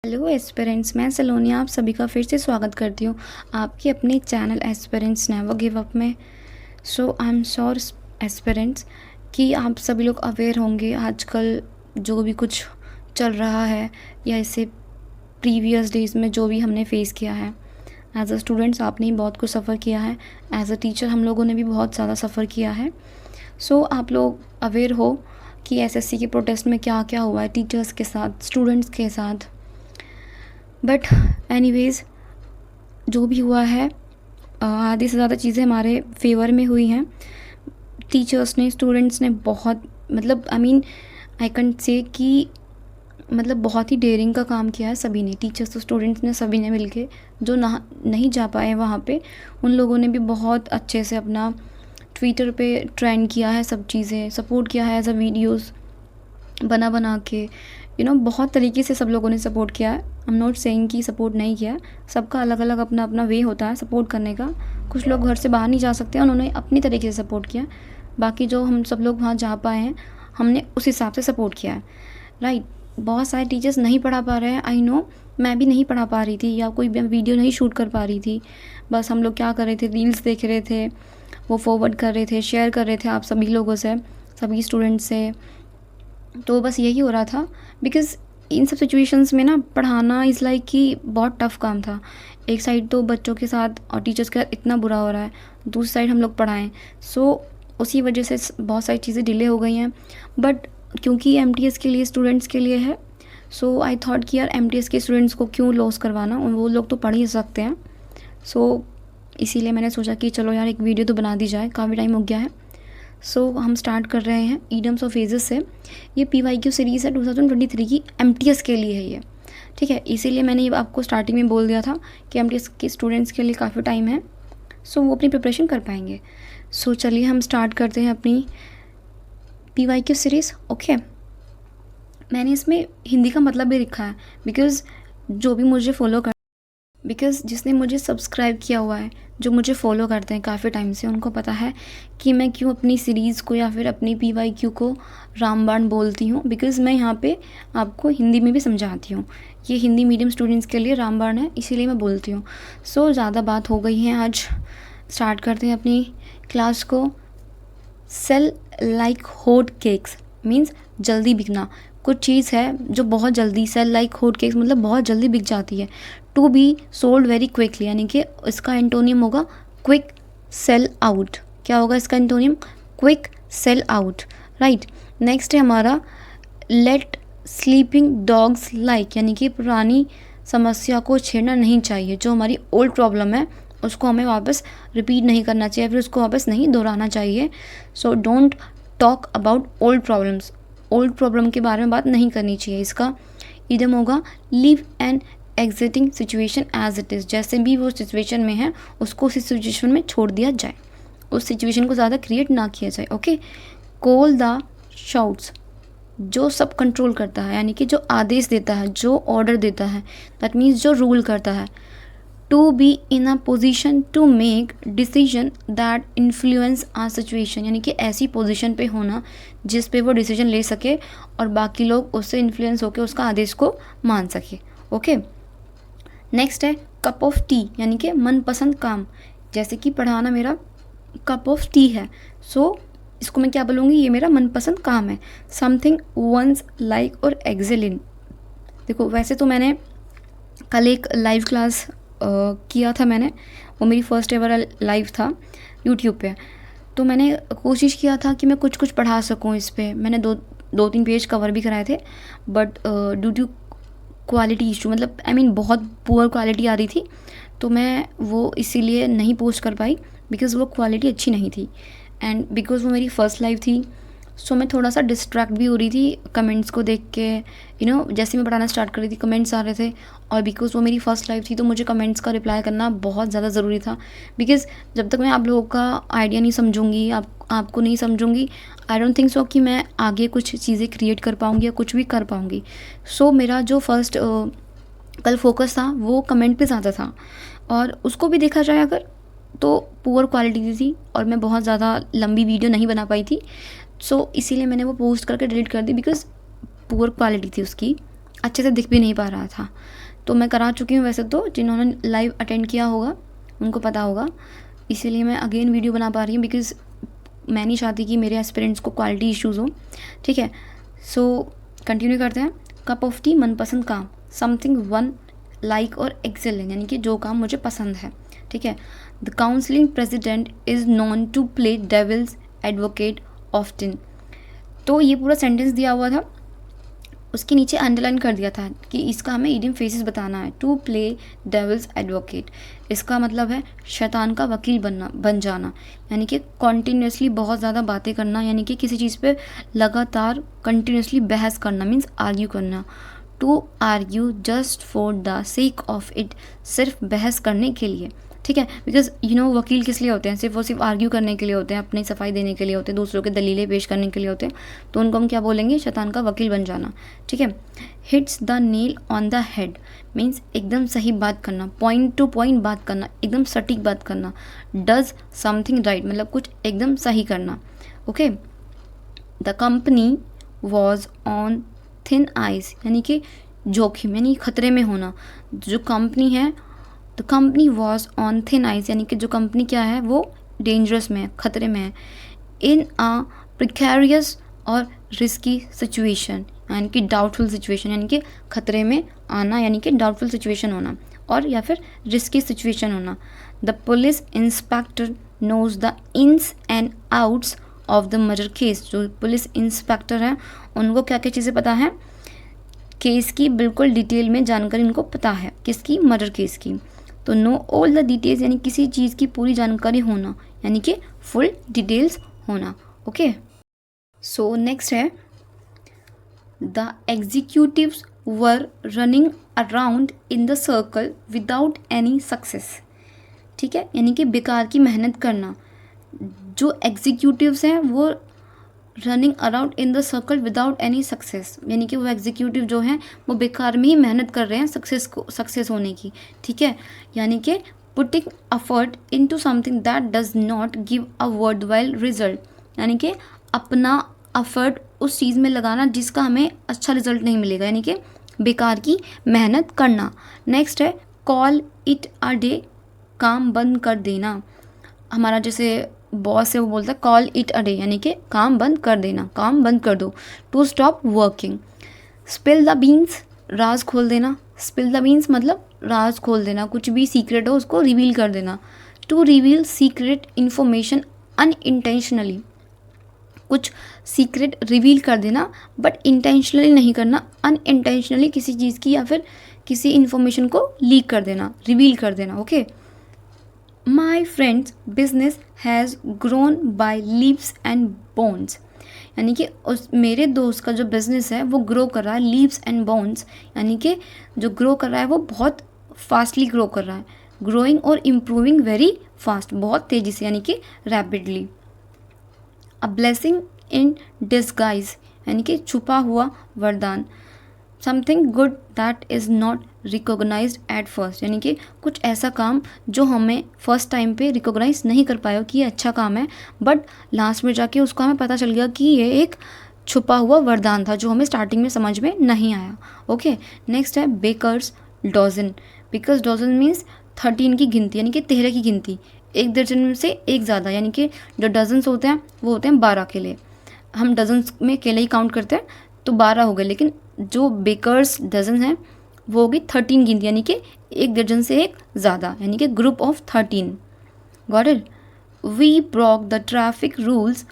Hello aspirants, मैं सलोनिया आप सभी का फिर से स्वागत करती हूँ आपके अपने channel aspirants never give up में। सो आई एम श्योर एस्पिरेंट्स कि आप सभी लोग अवेयर होंगे आजकल जो भी कुछ चल रहा है या इससे प्रीवियस डेज़ में जो भी हमने फेस किया है। एज अ स्टूडेंट्स आपने ही बहुत कुछ सफ़र किया है, एज अ टीचर हम लोगों ने भी बहुत ज़्यादा सफ़र किया है। सो आप लोग अवेयर हो कि एसएससी के प्रोटेस्ट में क्या क्या हुआ है टीचर्स के साथ, स्टूडेंट्स के साथ। बट एनीवेज़ जो भी हुआ है आधे से ज़्यादा चीज़ें हमारे फेवर में हुई हैं। टीचर्स ने, स्टूडेंट्स ने बहुत आई कैन से कि बहुत ही डेयरिंग का काम किया है सभी ने, टीचर्स तो स्टूडेंट्स ने सभी ने मिलके। जो नहीं जा पाए वहाँ पे उन लोगों ने भी बहुत अच्छे से अपना ट्विटर पे ट्रेंड किया है, सब चीज़ें सपोर्ट किया है एज अ वीडियोज़ बना के बहुत तरीके से सब लोगों ने सपोर्ट किया है। आई एम नॉट सेइंग कि सपोर्ट नहीं किया, सबका अलग अलग अपना अपना वे होता है सपोर्ट करने का। कुछ लोग घर से बाहर नहीं जा सकते, उन्होंने अपनी तरीके से सपोर्ट किया। बाकी जो हम सब लोग वहाँ जा पाए हैं हमने उस हिसाब से सपोर्ट किया है, राइट। बहुत सारे टीचर्स नहीं पढ़ा पा रहे हैं, आई नो। मैं भी नहीं पढ़ा पा रही थी या कोई वीडियो नहीं शूट कर पा रही थी। बस हम लोग क्या कर रहे थे, रील्स देख रहे थे, वो फॉरवर्ड कर रहे थे, शेयर कर रहे थे आप सभी लोगों से, सभी स्टूडेंट्स से। तो बस यही हो रहा था बिकॉज़ इन सब सिचुएशंस में ना पढ़ाना इज़ लाइक कि बहुत टफ़ काम था। एक साइड तो बच्चों के साथ और टीचर्स के साथ इतना बुरा हो रहा है, दूसरी साइड हम लोग पढ़ाएं। सो उसी वजह से बहुत सारी चीज़ें डिले हो गई हैं। बट क्योंकि एमटीएस के लिए, स्टूडेंट्स के लिए है, सो आई थॉट कि यार एमटीएस के स्टूडेंट्स को क्यों लॉस करवाना, वो लोग तो पढ़ ही सकते हैं। सो इसीलिए मैंने सोचा कि चलो यार एक वीडियो तो बना दी जाए, काफ़ी टाइम हो गया है। सो हम स्टार्ट कर रहे हैं ईडम्स ऑफ फेजेस से। ये पीवाईक्यू सीरीज़ है 2023 की, एमटीएस के लिए है ये, ठीक है। इसीलिए मैंने ये आपको स्टार्टिंग में बोल दिया था कि एमटीएस के स्टूडेंट्स के लिए काफ़ी टाइम है, सो वो अपनी प्रिपरेशन कर पाएंगे। सो चलिए हम स्टार्ट करते हैं अपनी पीवाईक्यू सीरीज़। ओके, मैंने इसमें हिंदी का मतलब भी लिखा है बिकॉज़ जो भी मुझे फॉलो कर बिकॉज़ जिसने मुझे सब्सक्राइब किया हुआ है, जो मुझे फॉलो करते हैं काफ़ी टाइम से, उनको पता है कि मैं क्यों अपनी सीरीज़ को या फिर अपनी पीवाईक्यू को रामबाण बोलती हूँ। बिकॉज़ मैं यहाँ पे आपको हिंदी में भी समझाती हूँ। ये हिंदी मीडियम स्टूडेंट्स के लिए रामबाण है, इसीलिए मैं बोलती हूँ। सो ज़्यादा बात हो गई है, आज स्टार्ट करते हैं अपनी क्लास को। Sell like hot cakes means जल्दी बिकना। कुछ चीज़ है जो बहुत जल्दी, सेल लाइक हॉट केक्स मतलब बहुत जल्दी बिक जाती है। To be sold very quickly यानी कि इसका एंटोनियम होगा क्विक सेल आउट। क्या होगा इसका antonym? Quick sell out, right. Next है हमारा लेट स्लीपिंग डॉग्स लाइक, यानी कि पुरानी समस्या को छेड़ना नहीं चाहिए। जो हमारी ओल्ड प्रॉब्लम है उसको हमें वापस रिपीट नहीं करना चाहिए, फिर उसको वापस नहीं दोहराना चाहिए। So don't talk about old problems, old problem के बारे में बात नहीं करनी चाहिए। इसका इडम होगा leave and existing situation as it is. जैसे भी वो सिचुएशन में है उसको उसी सिचुएशन में छोड़ दिया जाए, उस सिचुएशन को ज़्यादा क्रिएट ना किया जाए। ओके, कॉल द शाउट्स, जो सब कंट्रोल करता है यानी कि जो आदेश देता है, जो ऑर्डर देता है, दैट मीन्स जो रूल करता है। To be in a position to make decision that influence a situation, यानी कि ऐसी पोजिशन पे होना जिस पे वो डिसीजन ले सके और बाकी लोग उससे इन्फ्लुएंस होकर उसका आदेश को मान सके। ओके, नेक्स्ट है कप ऑफ टी, यानी कि मनपसंद काम। जैसे कि पढ़ाना मेरा कप ऑफ टी है, सो इसको मैं क्या बोलूँगी, ये मेरा मनपसंद काम है। समथिंग वंस लाइक और एक्सेल इन। देखो वैसे तो मैंने कल एक लाइव क्लास किया था, मैंने वो मेरी फर्स्ट एवर लाइव था यूट्यूब पे। तो मैंने कोशिश किया था कि मैं कुछ कुछ पढ़ा सकूँ इस पे। मैंने दो तीन पेज कवर भी कराए थे, but due to quality issue, बहुत पुअर क्वालिटी आ रही थी, तो मैं वो इसीलिए नहीं पोस्ट कर पाई बिकॉज़ वो क्वालिटी अच्छी नहीं थी एंड बिकॉज़ वो मेरी फ़र्स्ट लाइव थी। सो मैं थोड़ा सा डिस्ट्रैक्ट भी हो रही थी कमेंट्स को देख के। जैसे मैं पढ़ाना स्टार्ट कर रही थी कमेंट्स आ रहे थे, और बिकॉज़ वो मेरी फ़र्स्ट लाइव थी तो मुझे कमेंट्स का रिप्लाई करना बहुत ज़्यादा ज़रूरी था। बिकॉज़ जब तक मैं आप लोगों का आइडिया नहीं समझूंगी, आपको नहीं समझूंगी, आई डोंट थिंक सो कि मैं आगे कुछ चीज़ें क्रिएट कर पाऊँगी या कुछ भी कर पाऊँगी। सो मेरा जो फर्स्ट कल फोकस था वो कमेंट पे ज़्यादा था, और उसको भी देखा जाए अगर तो पुअर क्वालिटी की थी और मैं बहुत ज़्यादा लंबी वीडियो नहीं बना पाई थी। सो इसीलिए मैंने वो पोस्ट करके डिलीट कर दी बिकॉज़ पुअर क्वालिटी थी उसकी। अच्छे से दिख भी नहीं पा रहा था। तो मैं करा चुकी हूँ वैसे तो, जिन्होंने लाइव अटेंड किया होगा उनको पता होगा, इसीलिए मैं अगेन वीडियो बना पा रही हूँ, बिकॉज़ मैं नहीं चाहती कि मेरे एस्पिरेंट्स को क्वालिटी इश्यूज़ हो। ठीक है, सो कंटिन्यू करते हैं। कप ऑफ टी, मनपसंद काम, something one like or excellent, यानी कि जो काम मुझे पसंद है। ठीक है, the counselling president is known to play devil's advocate often. तो ये पूरा सेंटेंस दिया हुआ था, उसके नीचे अंडरलाइन कर दिया था कि इसका हमें इडियम फ्रेजेस बताना है। टू प्ले डेविल्स एडवोकेट, इसका मतलब है शैतान का वकील बन जाना, यानी कि कॉन्टीन्यूसली बहुत ज़्यादा बातें करना, यानी कि किसी चीज़ पे लगातार कंटिन्यूसली बहस करना, मीन्स आर्ग्यू करना। To argue just for the sake of it, सिर्फ बहस करने के लिए। ठीक है, बिकॉज वकील किस लिए होते हैं? सिर्फ वो सिर्फ आर्ग्यू करने के लिए होते हैं, अपनी सफाई देने के लिए होते हैं, दूसरों के दलीलें पेश करने के लिए होते हैं। तो उनको हम क्या बोलेंगे? शैतान का वकील बन जाना। ठीक है, hits the nail on the head means एकदम सही बात करना, पॉइंट टू पॉइंट बात करना, एकदम सटीक बात करना। डज समथिंग राइट मतलब कुछ एकदम सही करना। Okay, the company was on thin ice, यानी कि जोखिम यानी खतरे में होना। जो कंपनी है, the company was on thin ice, यानी कि जो कंपनी क्या है वो डेंजरस में है, खतरे में है। इन अ प्रिकैरियस और रिस्की सिचुएशन, यानी कि डाउटफुल सिचुएशन, यानी कि खतरे में आना, यानी कि डाउटफुल सिचुएशन होना, और या फिर रिस्की सिचुएशन होना। The police inspector knows the ins and outs of the murder case, जो पुलिस इंस्पेक्टर है उनको क्या क्या चीज़ें पता है? केस की बिल्कुल डिटेल में जानकारी उनको पता है, किसकी? मर्डर केस की। तो नो ऑल द डिटेल्स, यानी किसी चीज़ की पूरी जानकारी होना, यानी कि फुल डिटेल्स होना। ओके, सो नेक्स्ट है the executives were running around in the circle without any success. ठीक है, यानी कि बेकार की मेहनत करना। जो एग्जीक्यूटिव्स हैं वो running around in the circle without any success, यानी कि वो एग्जीक्यूटिव जो हैं वो बेकार में ही मेहनत कर रहे हैं सक्सेस होने की। ठीक है, यानी कि putting effort into something that does not give a worthwhile result, यानी कि अपना अफर्ट उस चीज़ में लगाना जिसका हमें अच्छा रिजल्ट नहीं मिलेगा, यानी कि बेकार की मेहनत करना। नेक्स्ट है कॉल इट अ डे, काम बंद कर देना। हमारा जैसे बॉस है वो बोलता है कॉल इट अ डे, यानी कि काम बंद कर देना, काम बंद कर दो। To stop working. Spill the beans, राज खोल देना। स्पिल द बीन्स मतलब राज खोल देना, कुछ भी सीक्रेट हो उसको रिवील कर देना। To reveal secret information unintentionally, कुछ सीक्रेट रिवील कर देना बट इंटेंशनली नहीं करना, अनइंटेंशनली किसी चीज़ की या फिर किसी इन्फॉर्मेशन को लीक कर देना, रिवील कर देना। Okay, my friends business has grown by leaves and bones, यानी कि उस मेरे दोस्त का जो बिज़नेस है वो ग्रो कर रहा है लीव्स एंड बोन्स, यानी कि जो ग्रो कर रहा है वो बहुत फास्टली ग्रो कर रहा है, ग्रोइंग और इम्प्रूविंग वेरी फास्ट, बहुत तेज़ी से, यानी कि rapidly. A blessing in disguise, यानी कि छुपा हुआ वरदान। Something good that is not recognised at first, यानी कि कुछ ऐसा काम जो हमें फर्स्ट टाइम पे रिकोगनाइज नहीं कर पाया कि ये अच्छा काम है, बट लास्ट में जाके उसको हमें पता चल गया कि ये एक छुपा हुआ वरदान था जो हमें स्टार्टिंग में समझ में नहीं आया। ओके, नेक्स्ट है baker's dozen. Baker's dozen means 13 की गिनती, यानी कि 13 की गिनती, एक दर्जन में से एक ज़्यादा, यानी कि जो डजन्स होते हैं वो होते हैं 12 केले। हम डजन्स में केले ही काउंट करते हैं तो 12 हो गए, लेकिन जो बेकर्स डजन हैं वो होगी 13 गिनती, यानी कि एक दर्जन से एक ज़्यादा, यानी कि group of 13। Got it? We broke the traffic rules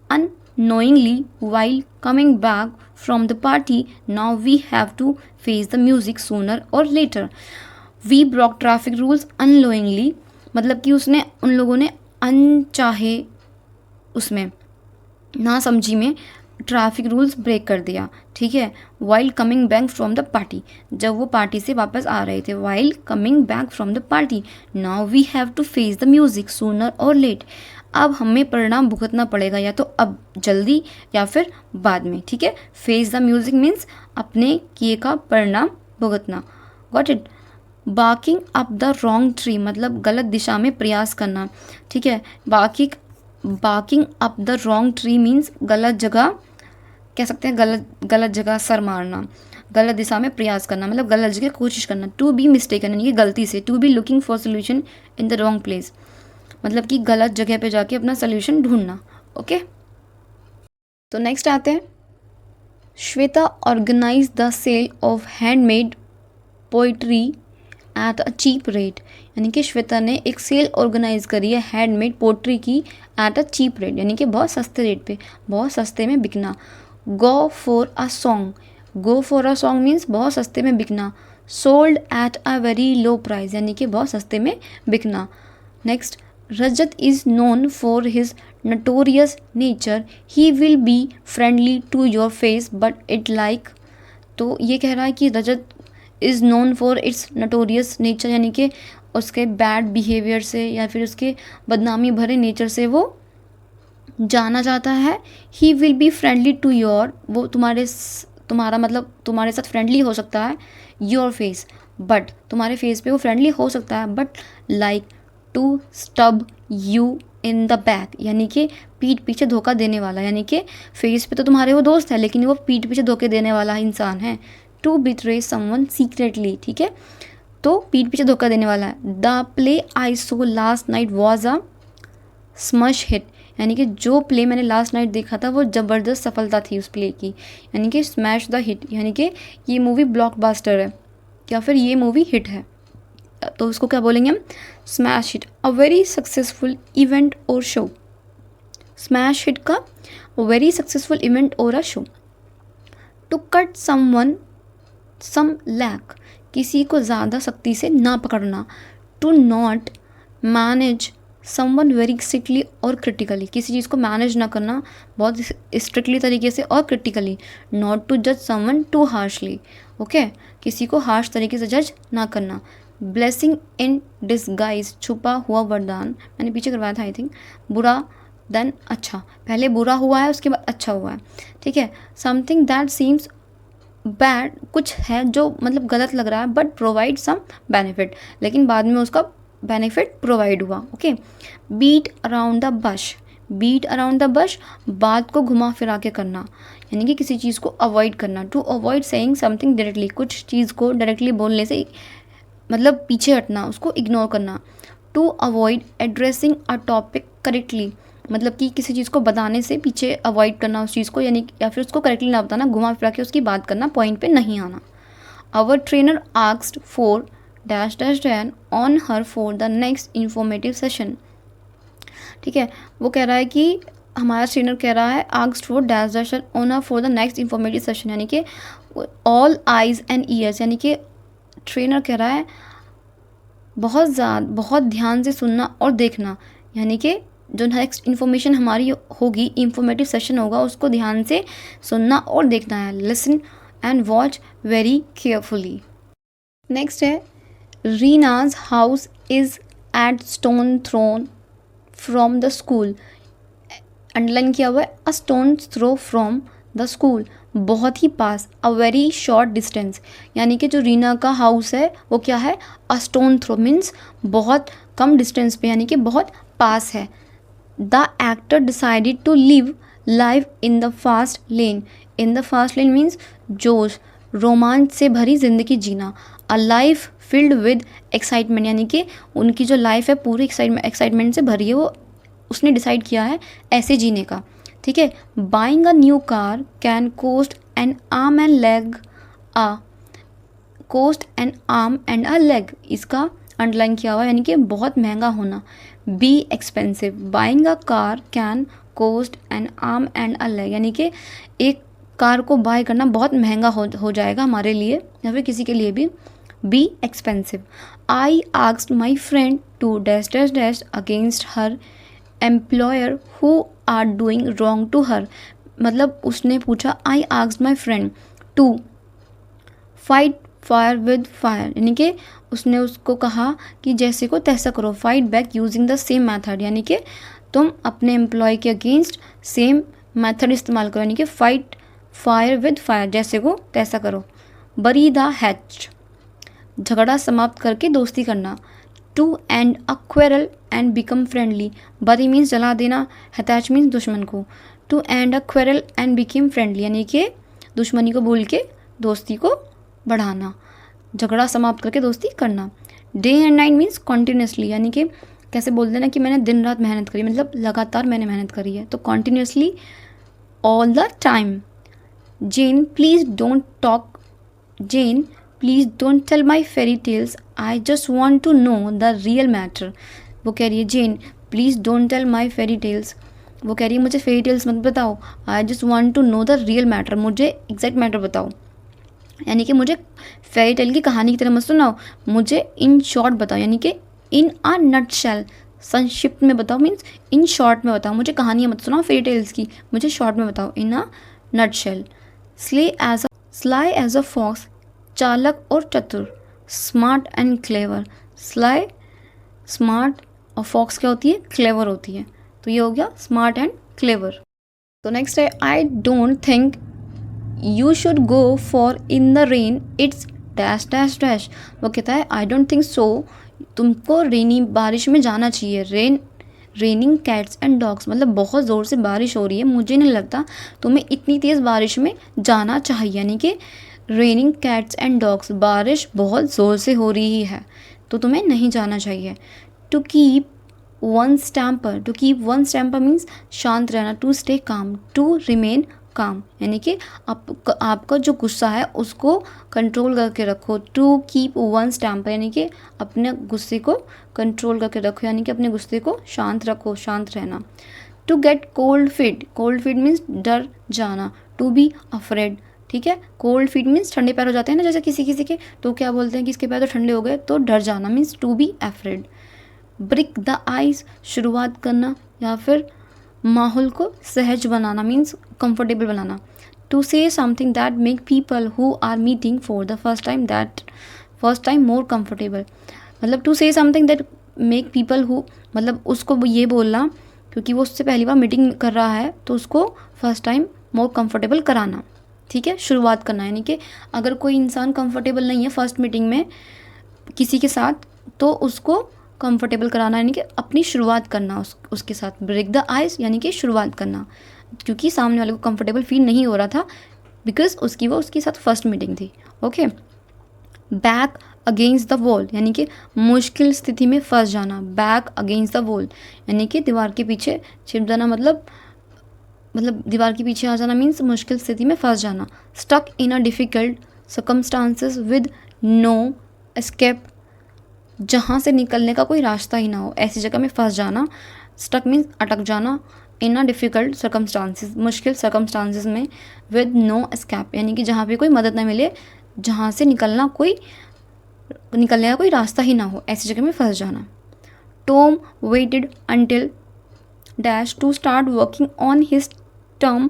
unknowingly while coming back from the party. Now we have to face the music sooner or later. We broke traffic rules unknowingly मतलब कि उसने उन लोगों ने अनचाहे उसमें ना समझी में ट्रैफिक रूल्स ब्रेक कर दिया। ठीक है, while coming back from the party, जब वो पार्टी से वापस आ रहे थे, while coming back from the party. Now we have to face the music sooner or later, अब हमें परिणाम भुगतना पड़ेगा, या तो अब जल्दी या फिर बाद में। ठीक है, फेस द म्यूजिक मीन्स अपने किए का परिणाम भुगतना। Got it? Barking up the wrong tree मतलब गलत दिशा में प्रयास करना। ठीक है, barking up the wrong tree means गलत जगह, कह सकते हैं गलत जगह सर मारना। गलत दिशा में प्रयास करना, मतलब गलत जगह कोशिश करना। टू बी मिस्टेकन यानी कि गलती से। To be looking for solution in the wrong place, मतलब कि गलत जगह पे जाके अपना सोल्यूशन ढूंढना। ओके, तो नेक्स्ट आते हैं। Shweta organise the sale of handmade pottery at a cheap rate, यानी कि श्वेता ने एक सेल ऑर्गेनाइज करी है हैंडमेड पोट्री की एट अ चीप रेट, यानी कि बहुत सस्ते रेट पे, बहुत सस्ते में बिकना। Go for a song, go for a song means बहुत सस्ते में बिकना। Sold at a very low price, यानी कि बहुत सस्ते में बिकना। Next, Rajat is known for his notorious nature, he will be friendly to your face but it like, तो ये कह रहा है कि Rajat is known for its notorious nature, यानी कि उसके बैड बिहेवियर से या फिर उसके बदनामी भरे नेचर से वो जाना जाता है। He will be friendly to your, वो तुम्हारा मतलब तुम्हारे साथ फ्रेंडली हो सकता है। योर फेस, बट तुम्हारे फेस पे वो फ्रेंडली हो सकता है, but like to stab you in the back, यानी कि पीठ पीछे धोखा देने वाला, यानी कि फेस पे तो तुम्हारे वो दोस्त है लेकिन वो पीठ पीछे धोखे देने वाला इंसान है। टू बिट्रे समवन सीक्रेटली, ठीक है, तो पीठ पीछे धोखा देने वाला है। The play I so last night was a smudge hit, यानी कि जो प्ले मैंने लास्ट नाइट देखा था वो ज़बरदस्त सफलता थी उस प्ले की, यानी कि स्मैश द हिट, यानी कि ये मूवी ब्लॉकबस्टर है या फिर ये मूवी हिट है, तो उसको क्या बोलेंगे हम, smash hit. A very successful event or show, smash hit का very successful event or a show. To cut someone some slack, किसी को ज़्यादा सख्ती से ना पकड़ना। To not manage someone very strictly or critically, किसी चीज़ को मैनेज ना करना बहुत स्ट्रिक्टली तरीके से और क्रिटिकली। नॉट टू जज समवन टू हार्शली, ओके, किसी को हार्श तरीके से जज ना करना। ब्लेसिंग इन डिसगाइज, छुपा हुआ वरदान, मैंने पीछे करवाया था आई थिंक। बुरा देन अच्छा, पहले बुरा हुआ है उसके बाद अच्छा हुआ है, ठीक है। समथिंग दैट सीम्स बैड, कुछ है जो मतलब गलत लग रहा है, बट प्रोवाइड सम बेनिफिट, लेकिन बाद में उसका बेनिफिट प्रोवाइड हुआ। Okay, beat around the bush, beat around the bush, बात को घुमा फिरा के करना, यानी कि किसी चीज़ को अवॉइड करना। To avoid saying something directly, कुछ चीज़ को डायरेक्टली बोलने से मतलब पीछे हटना, उसको इग्नोर करना। To avoid addressing a topic correctly, मतलब कि किसी चीज़ को बताने से पीछे अवॉइड करना उस चीज़ को, यानी या फिर उसको करेक्टली ना बताना, घुमा फिरा के उसकी बात करना, पॉइंट पे नहीं आना। Our trainer asked for dash dash done on her for the next informative session, ठीक है, वो कह रहा है कि हमारा ट्रेनर कह रहा है asked for dash dash on her for the next informative session, यानी कि ऑल आइज एंड ईयर्स, यानी कि ट्रेनर कह रहा है बहुत ध्यान से सुनना और देखना, यानी कि जो नेक्स्ट इन्फॉर्मेशन हमारी होगी, इंफॉर्मेटिव सेशन होगा, उसको ध्यान से सुनना और देखना है। Listen and watch very carefully. Next है, Reena's house is at stone thrown from the school, underline किया हुआ है, a stone throw from the school, बहुत ही पास, अ वेरी शॉर्ट डिस्टेंस, यानी कि जो रीना का हाउस है वो क्या है, अ स्टोन थ्रो मीन्स बहुत कम डिस्टेंस पे, यानी कि बहुत पास है। The actor decided to live life in the fast lane, in the fast lane means जोश रोमांच से भरी जिंदगी जीना। A life filled with excitement, यानी कि उनकी जो लाइफ है पूरी एक्साइटमेंट से भरी है, वो उसने डिसाइड किया है ऐसे जीने का, ठीक है। Buying a new car can cost an arm and leg, ah cost an arm and a leg, इसका अंडरलाइन किया हुआ है, यानी कि बहुत महंगा होना। Be expensive, buying a car can cost an arm and a leg, यानी कि एक कार को बाय करना बहुत महंगा हो जाएगा हमारे लिए या फिर किसी के लिए भी। Be expensive. I asked my friend to dash dash dash against her employer who are doing wrong to her, मतलब उसने पूछा, I asked my friend to fight fire with fire, यानी कि उसने उसको कहा कि जैसे को तैसा करो, fight back using the same method, यानी कि तुम अपने एम्प्लॉय के अगेंस्ट सेम मैथड इस्तेमाल करो, यानी कि फाइट फायर विद फायर, जैसे को तैसा करो। बरी द हैच, झगड़ा समाप्त करके दोस्ती करना। To end a quarrel and become friendly, bury means जला देना, हतैच मीन्स दुश्मन को। To end a quarrel and become friendly, यानी कि दुश्मनी को भूल के दोस्ती को बढ़ाना, झगड़ा समाप्त करके दोस्ती करना। Day and night means continuously, यानी कि कैसे बोलते हैं ना कि मैंने दिन रात मेहनत करी, मतलब लगातार मैंने मेहनत करी है, तो continuously, all the time. Jane please don't talk, Jane please don't tell my fairy tales, I just want to know the real matter. वो कह रही है Jane please don't tell my fairy tales, वो कह रही है मुझे फेरी टेल्स मत बताओ, I just want to know the real matter, मुझे एग्जैक्ट मैटर बताओ, यानी कि मुझे फेरी टेल की कहानी की तरह मत सुनाओ, मुझे इन शॉर्ट बताओ, यानी कि इन आ नट शेल, संक्षिप्त में बताओ, मीन्स इन शॉर्ट में बताओ, मुझे कहानियाँ मत सुनाओ फेरी टेल्स की, मुझे शॉर्ट में बताओ, in a nutshell. Sly as a fox, चालक और चतुर, smart and clever. Sly smart और फॉक्स क्या होती है, क्लेवर होती है, तो ये हो गया स्मार्ट एंड क्लेवर। तो नेक्स्ट है I don't think you should go for in the rain, it's dash dash dash. वो कहता है आई डोंट थिंक सो, तुमको रेनी बारिश में जाना चाहिए। रेनिंग कैट्स एंड डॉग्स, मतलब बहुत ज़ोर से बारिश हो रही है, मुझे नहीं लगता तुम्हें इतनी तेज़ बारिश में जाना चाहिए, यानी कि रेनिंग कैट्स एंड डॉग्स, बारिश बहुत ज़ोर से हो रही है तो तुम्हें नहीं जाना चाहिए। To keep one's temper means शांत रहना, to stay calm, to remain calm, यानी कि आपका जो गुस्सा है उसको कंट्रोल करके रखो। टू कीप वन स्टैम्पर, यानी कि अपने गुस्से को कंट्रोल करके रखो, यानी कि अपने गुस्से को शांत रखो, शांत रहना। To get cold feet means डर जाना, टू बी अफ्रेड, ठीक है। कोल्ड फीट मीन्स ठंडे पैर हो जाते हैं ना जैसे किसी किसी के, तो क्या बोलते हैं कि इसके पैर तो ठंडे हो गए, तो डर जाना means to be afraid. Break the ice, शुरुआत करना या फिर माहौल को सहज बनाना मीन्स कंफर्टेबल बनाना। To say something that make people who are meeting for the first time more comfortable, मतलब to say something that make people who, मतलब उसको ये बोलना क्योंकि वो उससे पहली बार मीटिंग कर रहा है तो उसको फर्स्ट टाइम मोर कंफर्टेबल कराना, ठीक है। शुरुआत करना, यानी कि अगर कोई इंसान कंफर्टेबल नहीं है फर्स्ट मीटिंग में किसी के साथ तो उसको कंफर्टेबल कराना, यानी कि अपनी शुरुआत करना उसके साथ। ब्रेक द आइस यानी कि शुरुआत करना, क्योंकि सामने वाले को कंफर्टेबल फील नहीं हो रहा था बिकॉज उसके साथ फर्स्ट मीटिंग थी। Okay. Back against the wall, यानी कि मुश्किल स्थिति में फंस जाना। बैक अगेंस्ट द वॉल यानी कि दीवार के पीछे छिप जाना, मतलब दीवार के पीछे आ जाना मीन्स मुश्किल स्थिति में फंस जाना। Stuck in a difficult circumstances with no escape, जहाँ से निकलने का कोई रास्ता ही ना हो, ऐसी जगह में फंस जाना। स्टक मीन्स अटक जाना, इन अ डिफ़िकल्ट सर्कमस्टांसेस मुश्किल सर्कमस्टांसेस में, विद नो एस्केप यानी कि जहाँ पे कोई मदद ना मिले, जहाँ से निकलने का कोई रास्ता ही ना हो, ऐसी जगह में फंस जाना। Tom waited until dash to start working on his term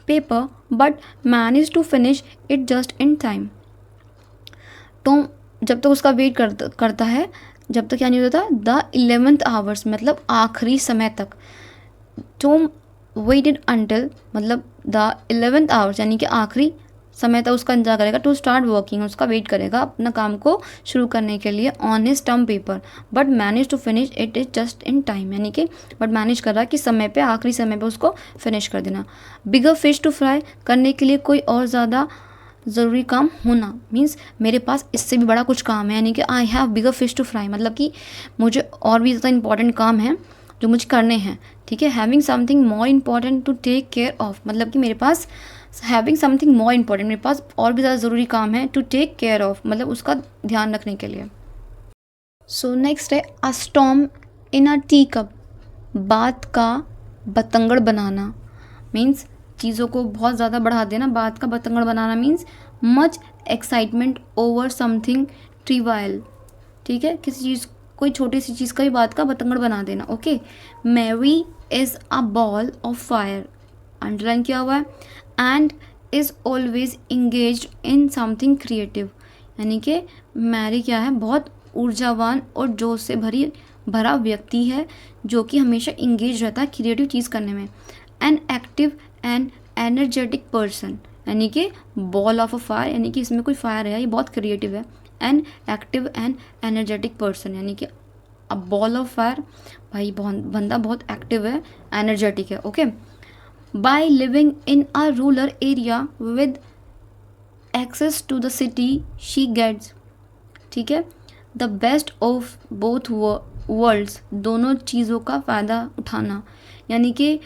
paper but manage to finish it just in time. Tom जब तक उसका वेट करता है, जब तक क्या नहीं होता, द 11th आवर्स मतलब आखिरी समय तक। टॉम वेटेड अंटिल मतलब द 11th आवर्स यानी कि आखिरी समय तक उसका इंतजार करेगा। टू स्टार्ट वर्किंग उसका वेट करेगा अपना काम को शुरू करने के लिए, on his term paper but manage to finish it is just in time, यानी कि बट मैनेज कर रहा है कि समय पे आखिरी समय पे उसको फिनिश कर देना। बिगर फिश टू फ्राई करने के लिए कोई और ज़्यादा ज़रूरी काम होना मीन्स मेरे पास इससे भी बड़ा कुछ काम है, यानी कि I have bigger fish to fry मतलब कि मुझे और भी ज़्यादा इंपॉर्टेंट काम है जो मुझे करने हैं, ठीक है। Having something more important to take care of मतलब कि मेरे पास हैविंग समथिंग मोर इम्पॉर्टेंट मेरे पास और भी ज़्यादा ज़रूरी काम है, टू टेक केयर ऑफ मतलब उसका ध्यान रखने के लिए। सो नेक्स्ट है अ स्टॉर्म इन अ टी कप, बात का बतंगड़ बनाना मीन्स चीज़ों को बहुत ज़्यादा बढ़ा देना। बात का बतंगड़ बनाना means much excitement over something trivial, ठीक है, किसी चीज़ कोई छोटी सी चीज़ का भी बात का बतंगड़ बना देना। Okay. Mary is a ball of fire, underline किया हुआ है, and is always engaged in something creative, यानी कि मैरी क्या है, बहुत ऊर्जावान और जोश से भरा व्यक्ति है जो कि हमेशा इंगेज रहता है क्रिएटिव चीज़ करने में। An active and energetic person यानी कि बॉल ऑफ अ फायर यानी कि इसमें कोई फायर है, ये बहुत क्रिएटिव है। An active and energetic person यानी कि अब बॉल ऑफ फायर भाई बंदा बहुत एक्टिव है, एनर्जेटिक है। Okay. By living in a rural area with access to the city she gets, ठीक है, the best of both worlds, दोनों चीज़ों का फ़ायदा उठाना, यानी कि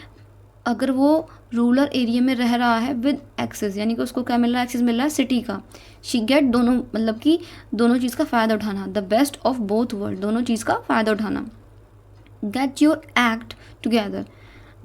अगर वो रूरल एरिया में रह रहा है विद एक्सेस, यानी कि उसको क्या मिल रहा है, एक्सेस मिल रहा है सिटी का, शी गेट दोनों मतलब कि दोनों चीज़ का फ़ायदा उठाना, the best of both world, दोनों चीज़ का फ़ायदा उठाना। Gate your act together,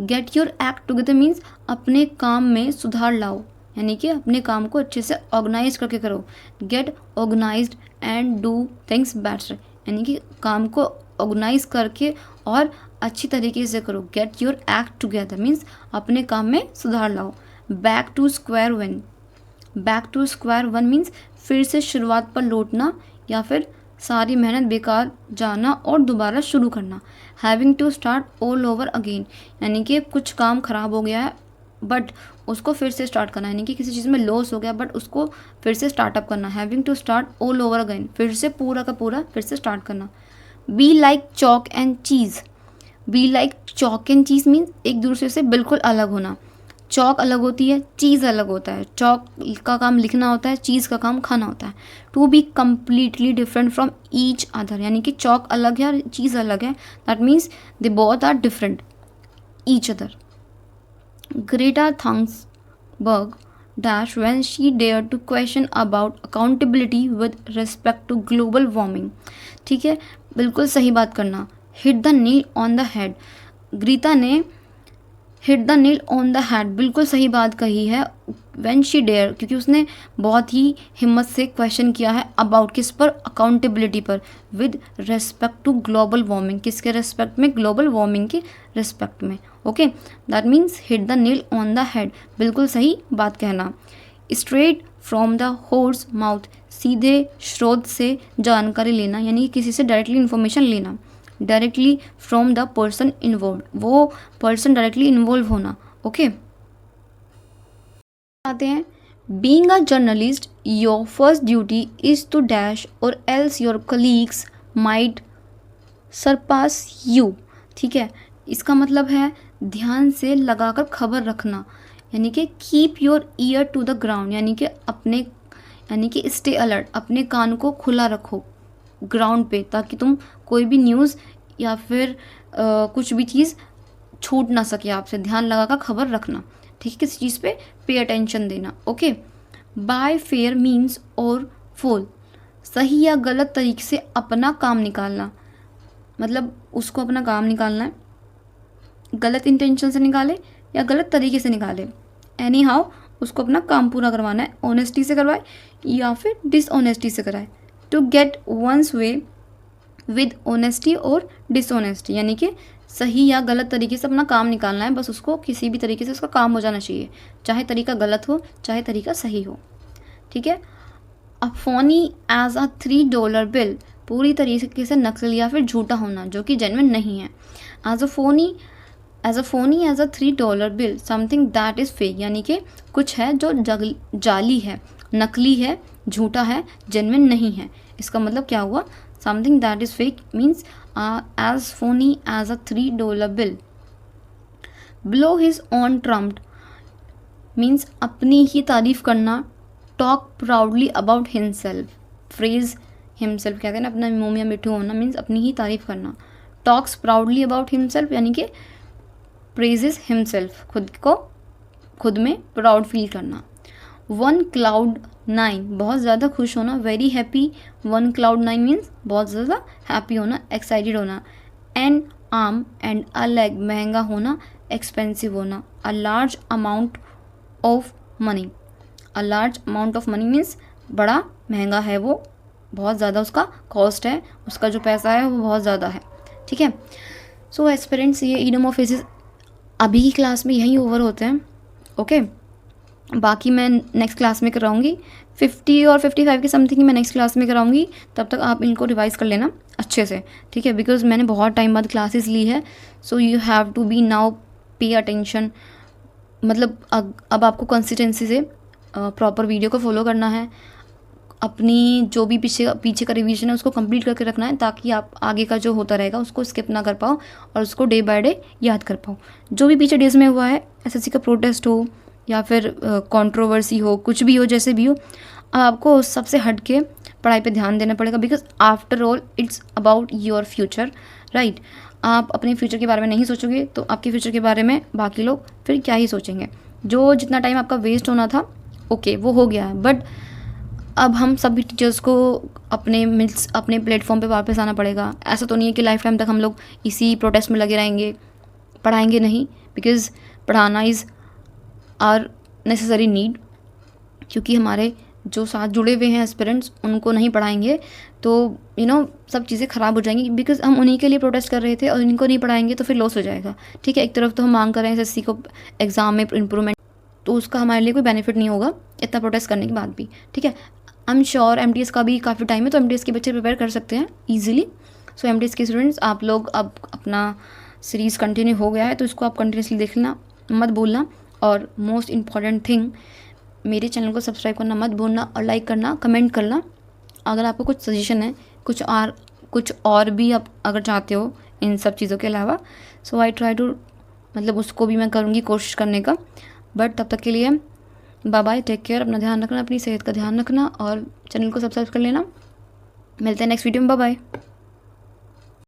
gate your act together means अपने काम में सुधार लाओ, यानी कि अपने काम को अच्छे से ऑर्गेनाइज करके करो। Get organised and do things better, यानी कि काम को ऑर्गेनाइज करके और अच्छी तरीके से करो। Get your act together means अपने काम में सुधार लाओ। Back to square one, back to square one means फिर से शुरुआत पर लौटना या फिर सारी मेहनत बेकार जाना और दोबारा शुरू करना। Having to start all over again, यानी कि कुछ काम ख़राब हो गया है बट उसको फिर से स्टार्ट करना, यानी कि किसी चीज़ में लॉस हो गया बट उसको फिर से स्टार्टअप करना। Having to start all over again, फिर से पूरा का पूरा फिर से स्टार्ट करना। Be like chalk and cheese, be like chalk and cheese means एक दूसरे से बिल्कुल अलग होना। चॉक अलग होती है, चीज़ अलग होता है। चॉक का काम लिखना होता है, चीज़ का काम खाना होता है। To be completely different from each other, यानी कि चॉक अलग है और चीज़ अलग है, that means they both are different each other. Greta Thunberg dash when she dared to question about accountability with respect to global warming, ठीक है, बिल्कुल सही बात करना। Hit the nail on the head, Greta ने hit the nail on the head, बिल्कुल सही बात कही है। व्हेन शी डेयर, क्योंकि उसने बहुत ही हिम्मत से क्वेश्चन किया है अबाउट किस पर, अकाउंटेबिलिटी पर, with respect to global warming, किसके रेस्पेक्ट में, ग्लोबल वार्मिंग के रेस्पेक्ट में। Okay, that means hit the nail on the head, बिल्कुल सही बात कहना। Straight from the horse mouth, सीधे स्रोत से जानकारी लेना, यानी किसी से डायरेक्टली इन्फॉर्मेशन लेना। Directly from the person involve, वो पर्सन डायरेक्टली इन्वॉल्व होना। ओके, आते हैं। Being a journalist your first duty is to dash or else your colleagues might surpass you, ठीक है, इसका मतलब है ध्यान से लगाकर खबर रखना, यानी कि keep your ear to the ground, यानी कि अपने, यानी कि स्टे अलर्ट, अपने कान को खुला रखो ग्राउंड पे, ताकि तुम कोई भी न्यूज़ या फिर कुछ भी चीज़ छूट ना सके आपसे। ध्यान लगाकर खबर रखना, ठीक है, किसी चीज़ पे अटेंशन देना। ओके, बाय फेयर मीन्स और फॉल, सही या गलत तरीके से अपना काम निकालना, मतलब उसको अपना काम निकालना है, गलत इंटेंशन से निकाले या गलत तरीके से निकाले, एनी हाउ उसको अपना काम पूरा करवाना है। ऑनेस्टी से करवाए या फिर डिसऑनेस्टी से कराए। To get one's way with honesty or dishonesty, यानी कि सही या गलत तरीके से अपना काम निकालना है, बस उसको किसी भी तरीके से उसका काम हो जाना चाहिए, चाहे तरीका गलत हो चाहे तरीका सही हो, ठीक है। अ फोनी एज अ $3 बिल, पूरी तरीके से नकली या फिर झूठा होना जो कि जेन्युइन नहीं है। As a phoney as a $3 bill something that is fake, यानी कि कुछ है जो जाली है, नकली है, झूठा है, जेन्युइन नहीं है। इसका मतलब क्या हुआ, something that is fake means as phoney as a $3 bill. Blow his own trumpet means अपनी ही तारीफ करना। Talk proudly about himself, phrase himself कहते हैं ना, अपना मुँह में मिठू होना मीन्स अपनी ही तारीफ करना। टॉक्स प्राउडली अबाउट हिमसेल्फ यानी कि प्रेजेस हिमसेल्फ, खुद को खुद में प्राउड फील करना। 1 cloud 9 बहुत ज़्यादा खुश होना, वेरी हैप्पी। 1 cloud 9 मीन्स बहुत ज़्यादा हैप्पी होना, एक्साइटेड होना। N arm and a leg महंगा होना, एक्सपेंसिव होना। A large amount of money, a large amount of money means बड़ा महंगा है वो, बहुत ज़्यादा उसका कॉस्ट है, उसका जो पैसा है वो बहुत ज़्यादा है, ठीक है। सो एस्पिरेंट्स, ये इडियम ऑफ फ्रेजेस अभी की क्लास में यही ओवर होते हैं। ओके, बाकी मैं नेक्स्ट क्लास में कराऊंगी 50 और 55 के समथिंग मैं नेक्स्ट क्लास में कराऊंगी, तब तक आप इनको रिवाइज कर लेना अच्छे से, ठीक है, बिकॉज मैंने बहुत टाइम बाद क्लासेस ली है। So you have to be now pay attention, मतलब अब आपको कंसिस्टेंसी से प्रॉपर वीडियो को फॉलो करना है, अपनी जो भी पीछे का रिवीजन है उसको कंप्लीट करके रखना है, ताकि आप आगे का जो होता रहेगा उसको स्किप ना कर पाओ और उसको डे बाय डे याद कर पाओ। जो भी पीछे डेज में हुआ है, एसएससी का प्रोटेस्ट हो या फिर कंट्रोवर्सी हो, कुछ भी हो, जैसे भी हो, अब आपको उस सबसे हट के पढ़ाई पे ध्यान देना पड़ेगा, because after all it's about your future, right. आप अपने फ्यूचर के बारे में नहीं सोचोगे तो आपके फ्यूचर के बारे में बाकी लोग फिर क्या ही सोचेंगे। जो जितना टाइम आपका वेस्ट होना था ओके वो हो गया है, बट अब हम सभी टीचर्स को अपने प्लेटफॉर्म पे वापस आना पड़ेगा। ऐसा तो नहीं है कि लाइफ टाइम तक हम लोग इसी प्रोटेस्ट में लगे रहेंगे, पढ़ाएंगे नहीं, बिकॉज़ पढ़ाना इज़ आर नेसेसरी नीड। क्योंकि हमारे जो साथ जुड़े हुए हैं एस्पिरेंट्स उनको नहीं पढ़ाएंगे तो सब चीज़ें ख़राब हो जाएंगी, बिकॉज हम उन्हीं के लिए प्रोटेस्ट कर रहे थे और इनको नहीं पढ़ाएंगे तो फिर लॉस हो जाएगा। ठीक है, एक तरफ तो हम मांग कर रहे हैं एसएससी को एग्ज़ाम में इम्प्रूवमेंट, तो उसका हमारे लिए कोई बेनिफिट नहीं होगा इतना प्रोटेस्ट करने के बाद भी। ठीक है, आई एम श्योर एमटीएस का भी काफ़ी टाइम है तो एमटीएस के बच्चे प्रिपेयर कर सकते हैं ईजिली। सो एमटीएस के स्टूडेंट्स आप लोग अब अपना सीरीज़ कंटिन्यू हो गया है तो इसको आप कंटिन्यूसली देखना मत भूलना। और मोस्ट इम्पॉर्टेंट थिंग, मेरे चैनल को सब्सक्राइब करना मत भूलना और लाइक करना, कमेंट करना। अगर आपको कुछ सजेशन है, कुछ और भी आप अगर चाहते हो इन सब चीज़ों के अलावा, सो आई ट्राई टू उसको भी मैं करूँगी कोशिश करने का। बट तब तक के लिए बाय बाय, टेक केयर, अपना ध्यान रखना, अपनी सेहत का ध्यान रखना और चैनल को सब्सक्राइब कर लेना। मिलते हैं नेक्स्ट वीडियो में, बाय बाय।